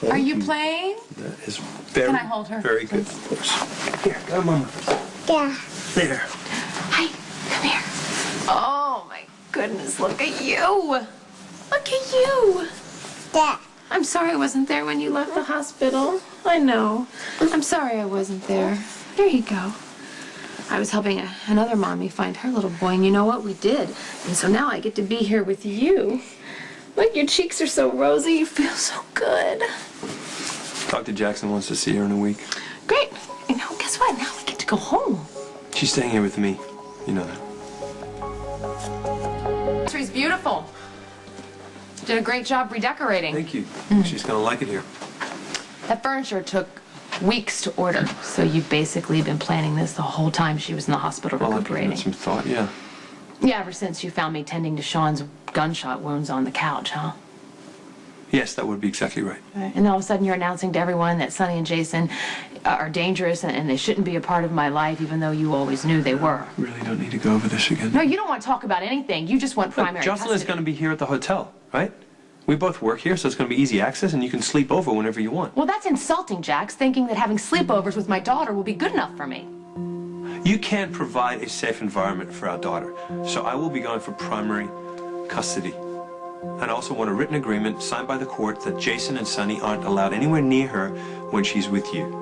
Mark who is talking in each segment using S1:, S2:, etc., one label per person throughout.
S1: Are you playing?
S2: That is very,
S1: Can I hold her?
S2: Very good, of course. Here, go, Mama.
S3: Yeah.
S2: There.
S1: Hi, come here. Oh my goodness, look at you. Look at you.
S3: Yeah.
S1: I'm sorry I wasn't there when you left the hospital. I know. I'm sorry I wasn't there. There you go. I was helping another mommy find her little boy, and you know what? We did. And so now I get to be here with you. Look, your cheeks are so rosy. You feel so good.
S2: Dr. Jackson wants to see her in a week.
S1: Great. You know, guess what? Now we get to go home.
S2: She's staying here with me. You know that.
S1: It's beautiful. Did a great job redecorating.
S2: Thank you. She's gonna like it here.
S1: That furniture took weeks to order, so you've basically been planning this the whole time she was in the hospital recuperating.
S2: I've given it some thought, yeah.
S1: Yeah, ever since you found me tending to Sean's gunshot wounds on the couch, huh?
S2: Yes, that would be exactly right.
S1: And all of a sudden you're announcing to everyone that Sonny and Jason are dangerous and they shouldn't be a part of my life, even though you always knew they were.
S2: We really don't need to go over this again.
S1: No, you don't want to talk about anything. You just want primary
S2: Jocelyn is
S1: custody.
S2: going to be here at the hotel, right? We both work here, so it's going to be easy access, and you can sleep over whenever you want.
S1: Well, that's insulting, Jax, thinking that having sleepovers with my daughter will be good enough for me.
S2: You can't provide a safe environment for our daughter, so I will be going for primary custody. And I also want a written agreement signed by the court that Jason and Sonny aren't allowed anywhere near her when she's with you.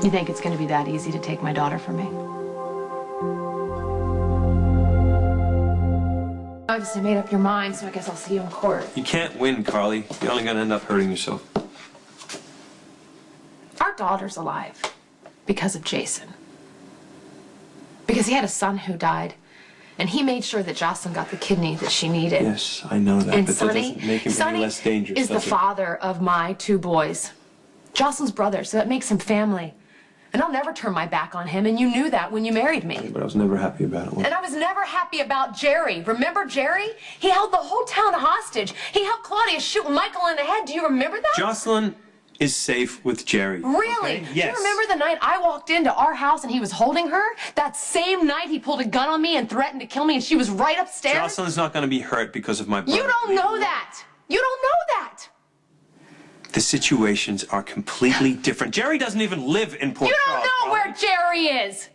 S1: You think it's going to be that easy to take my daughter from me? Obviously made up your mind, so I guess I'll see you in court.
S2: You can't win, Carly. You're only going to end up hurting yourself.
S1: Our daughter's alive because of Jason. Because he had a son who died, and he made sure that Jocelyn got the kidney that she needed.
S2: Yes, I know that,
S1: And
S2: but that doesn't make him any less dangerous,
S1: is the
S2: does it?
S1: father of my 2 boys. Jocelyn's brother, so that makes him family. And I'll never turn my back on him, and you knew that when you married me.
S2: But I was never happy about it.
S1: And I was never happy about Jerry. Remember Jerry? He held the whole town hostage. He helped Claudia shoot Michael in the head. Do you remember that?
S2: Jocelyn is safe with Jerry.
S1: Really?
S2: Okay?
S1: Do
S2: Yes.
S1: you remember the night I walked into our house and he was holding her? That same night he pulled a gun on me and threatened to kill me and she was right upstairs?
S2: Jocelyn's not going to be hurt because of my brother.
S1: You don't know that. You don't know that.
S2: The situations are completely different. Jerry doesn't even live in Port
S1: You
S2: Charles.
S1: don't know where Jerry is.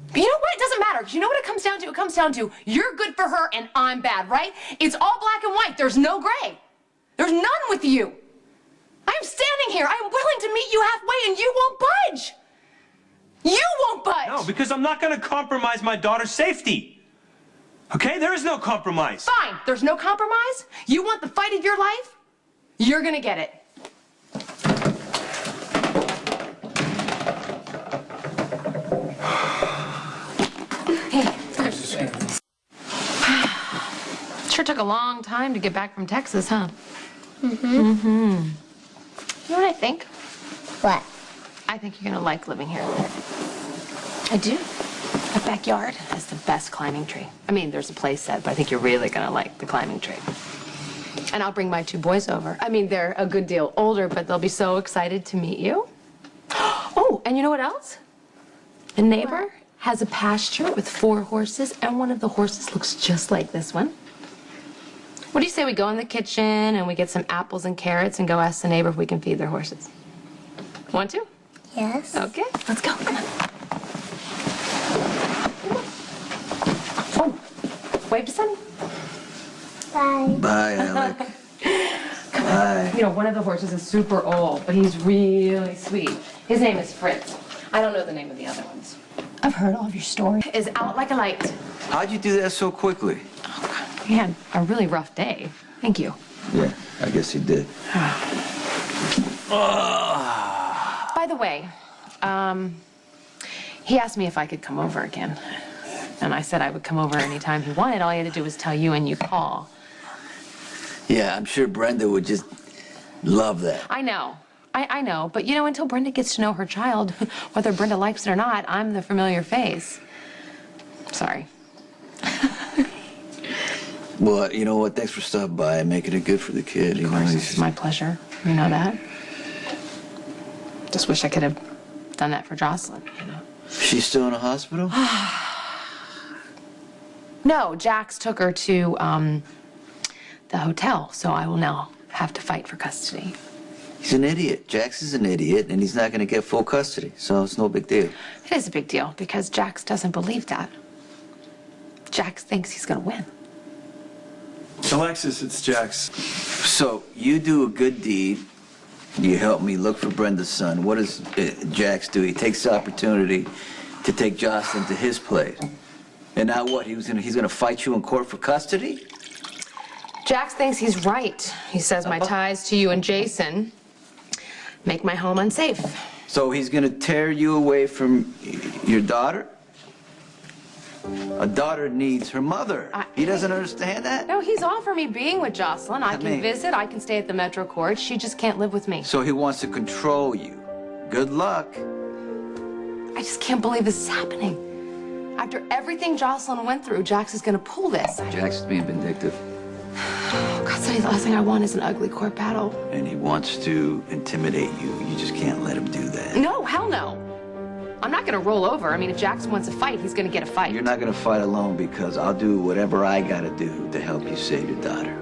S1: But you know what? It doesn't matter. Because you know what it comes down to? It comes down to you're good for her and I'm bad, right? It's all black and white. There's no gray. There's none with you. I am standing here. I am willing to meet you halfway and you won't budge. You won't budge.
S2: No, because I'm not going to compromise my daughter's safety. Okay? There is no compromise.
S1: Fine. There's no compromise. You want the fight of your life? You're going to get it. Sure took a long time to get back from Texas, huh? Mm-hmm. You know what I think?
S3: What?
S1: I think you're gonna like living here. I do. That backyard has the best climbing tree. I mean, there's a play set, but I think you're really gonna like the climbing tree. And I'll bring my 2 boys over. I mean, they're a good deal older, but they'll be so excited to meet you. Oh, and you know what else? The neighbor has a pasture with 4 horses, and one of the horses looks just like this one. What do you say we go in the kitchen and we get some apples and carrots and go ask the neighbor if we can feed their horses? Want to?
S3: Yes.
S1: Okay, let's go. Come on. Oh, wave to Sonny.
S3: Bye.
S4: Bye, Alec. Bye.
S1: You know, one of the horses is super old, but he's really sweet. His name is Fritz. I don't know the name of the other ones. I've heard all of your stories. Is out like a light.
S4: How'd you do that so quickly?
S1: He had a really rough day. Thank you.
S4: Yeah, I guess he did.
S1: By the way, he asked me if I could come over again. And I said I would come over anytime he wanted. All he had to do was tell you and you call.
S4: Yeah, I'm sure Brenda would just love that.
S1: I know. I know. But, you know, until Brenda gets to know her child, whether Brenda likes it or not, I'm the familiar face. Sorry.
S4: Well, you know what? Thanks for stopping by and making it good for the kid.
S1: Of course, it's my pleasure. You know that. Just wish I could have done that for Jocelyn, you know.
S4: She's still in a hospital?
S1: No, Jax took her to the hotel, so I will now have to fight for custody.
S4: He's an idiot. Jax is an idiot, and he's not going to get full custody, so it's no big deal.
S1: It is a big deal because Jax doesn't believe that. Jax thinks he's going to win.
S2: Alexis, it's Jax.
S4: So, you do a good deed. You help me look for Brenda's son. What does Jax do? He takes the opportunity to take Jocelyn to his place. And now what? He's gonna fight you in court for custody?
S1: Jax thinks he's right. He says my ties to you and Jason make my home unsafe.
S4: So he's gonna tear you away from your daughter? A daughter needs her mother. He doesn't understand that?
S1: No, he's all for me being with Jocelyn. I can visit, I can stay at the Metro Court. She just can't live with me.
S4: So he wants to control you. Good luck.
S1: I just can't believe this is happening. After everything Jocelyn went through, Jax is gonna pull this.
S4: Jax is being vindictive.
S1: God, Sonny, the last thing I want is an ugly court battle.
S4: And he wants to intimidate you. You just can't let him do that.
S1: No, hell no. I'm not gonna roll over. I mean, if Jax wants a fight, he's gonna get a fight.
S4: You're not gonna fight alone because I'll do whatever I gotta do to help you save your daughter.